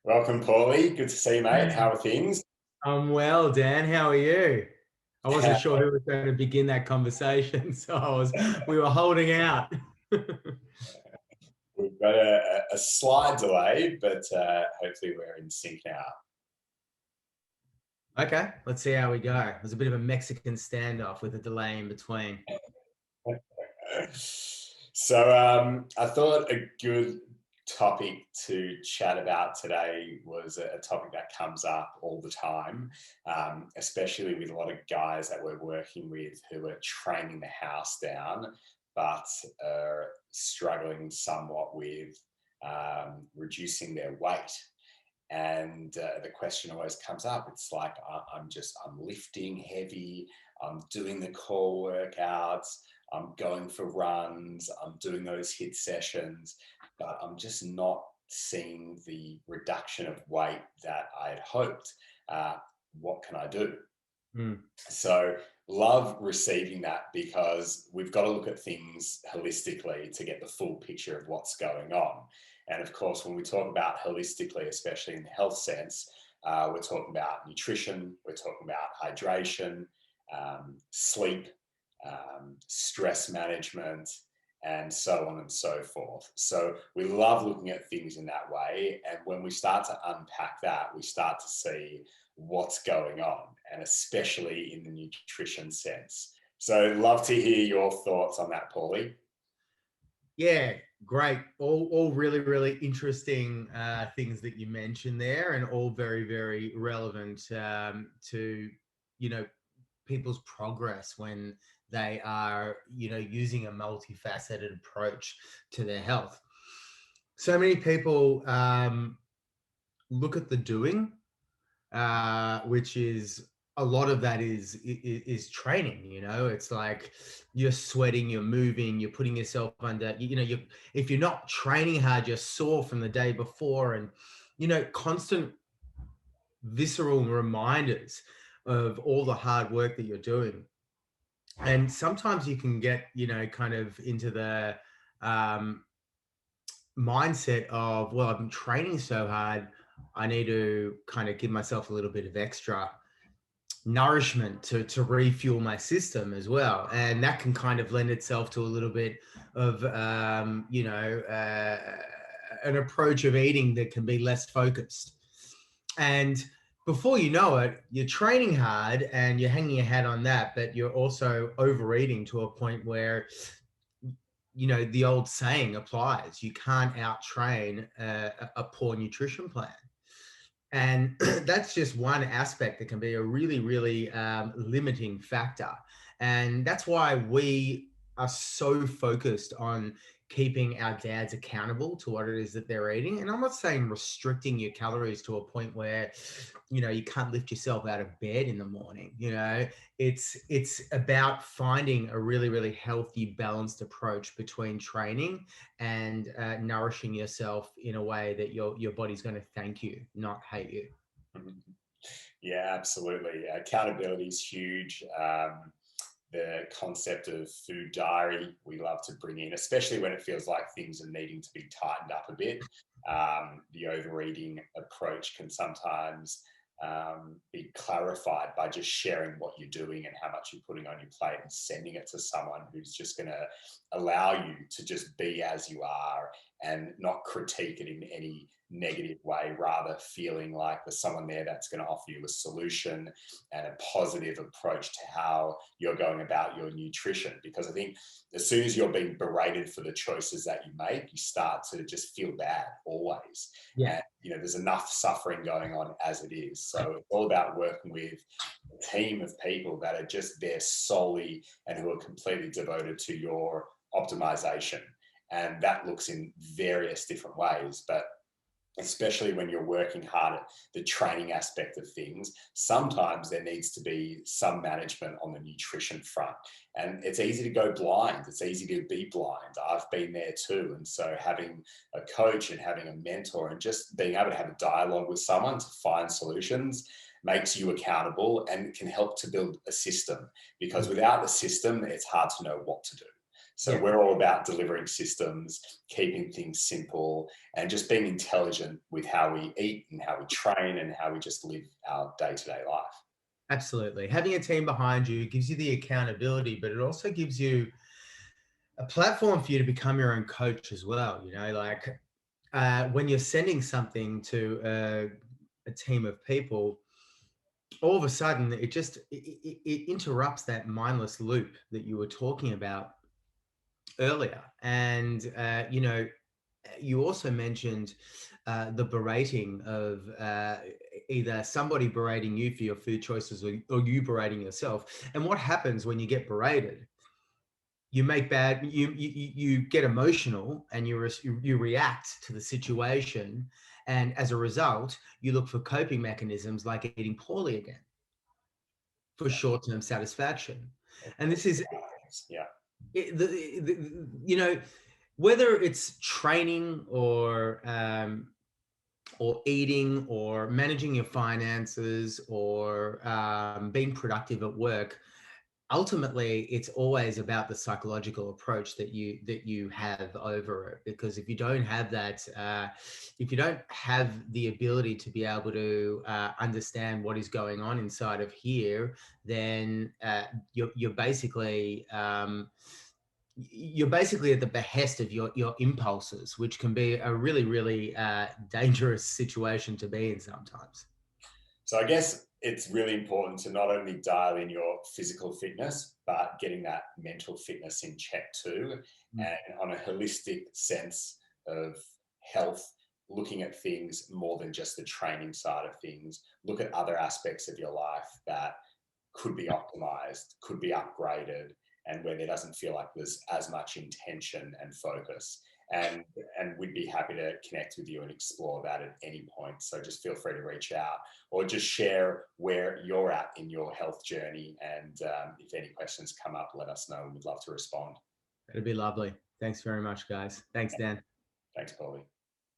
Welcome, Paulie. Good to see you, mate. How are things? I'm well, Dan. How are you? I wasn't sure who was going to begin that conversation, so we were holding out. We've got a slight delay, but hopefully we're in sync now. Okay, let's see how we go. It was a bit of a Mexican standoff with a delay in between. So I thought a good topic to chat about today was a topic that comes up all the time, especially with a lot of guys that we're working with who are training the house down, but are struggling somewhat with reducing their weight. And the question always comes up. It's like I'm lifting heavy, I'm doing the core workouts, I'm going for runs, I'm doing those hit sessions, but I'm just not seeing the reduction of weight that I had hoped. What can I do? Mm. So love receiving that, because we've got to look at things holistically to get the full picture of what's going on. And of course, when we talk about holistically, especially in the health sense, we're talking about nutrition, we're talking about hydration, sleep, stress management, and so on and so forth. So we love looking at things in that way. And when we start to unpack that, we start to see what's going on, and especially in the nutrition sense. So love to hear your thoughts on that, Paulie. Yeah, great. All really, really interesting things that you mentioned there, and all very, very relevant to you know people's progress when they are using a multifaceted approach to their health. So many people look at the doing, which is a lot of that is training. It's like you're sweating, you're moving, you're putting yourself under. You if you're not training hard, you're sore from the day before, and constant visceral reminders of all the hard work that you're doing. And sometimes you can get kind of into the um, mindset of, well, I'm training so hard, I need to kind of give myself a little bit of extra nourishment to refuel my system as well. And that can kind of lend itself to a little bit of an approach of eating that can be less focused. And before you know it, you're training hard and you're hanging your hat on that, but you're also overeating to a point where the old saying applies: you can't out train a poor nutrition plan. And that's just one aspect that can be a really, really limiting factor. And that's why we are so focused on keeping our dads accountable to what it is that they're eating. And I'm not saying restricting your calories to a point where, you can't lift yourself out of bed in the morning. It's about finding a really, really healthy, balanced approach between training and nourishing yourself in a way that your body's going to thank you, not hate you. Yeah, absolutely. Accountability is huge. The concept of food diary we love to bring in, especially when it feels like things are needing to be tightened up a bit. The overeating approach can sometimes be clarified by just sharing what you're doing and how much you're putting on your plate, and sending it to someone who's just going to allow you to just be as you are and not critique it in any negative way, rather feeling like there's someone there that's going to offer you a solution and a positive approach to how you're going about your nutrition. Because I think as soon as you're being berated for the choices that you make, you start to just feel bad always. Yeah. And there's enough suffering going on as it is. So it's all about working with a team of people that are just there solely and who are completely devoted to your optimization. And that looks in various different ways, but especially when you're working hard at the training aspect of things, sometimes there needs to be some management on the nutrition front. And it's easy to go blind. It's easy to be blind. I've been there too. And so having a coach and having a mentor and just being able to have a dialogue with someone to find solutions makes you accountable and can help to build a system, because without the system, it's hard to know what to do. So Yeah. we're all about delivering systems, keeping things simple, and just being intelligent with how we eat and how we train and how we just live our day-to-day life. Absolutely. Having a team behind you gives you the accountability, but it also gives you a platform for you to become your own coach as well. Like when you're sending something to a team of people, all of a sudden it interrupts that mindless loop that you were talking about earlier. And, you also mentioned the berating of either somebody berating you for your food choices, or you berating yourself. And what happens when you get berated? You make bad, you get emotional, and you react to the situation. And as a result, you look for coping mechanisms like eating poorly again for short-term satisfaction. And this is Yeah. the whether it's training or eating or managing your finances or being productive at work. Ultimately, it's always about the psychological approach that you have over it. Because if you don't have that, if you don't have the ability to be able to understand what is going on inside of here, then you're basically at the behest of your impulses, which can be a really, really dangerous situation to be in sometimes. So I guess it's really important to not only dial in your physical fitness, but getting that mental fitness in check too. Mm. And on a holistic sense of health, looking at things more than just the training side of things, look at other aspects of your life that could be optimized, could be upgraded, and where there doesn't feel like there's as much intention and focus. And we'd be happy to connect with you and explore that at any point. So just feel free to reach out or just share where you're at in your health journey. And if any questions come up, let us know. We'd love to respond. That'd be lovely. Thanks very much, guys. Thanks, Dan. Thanks, Paulie.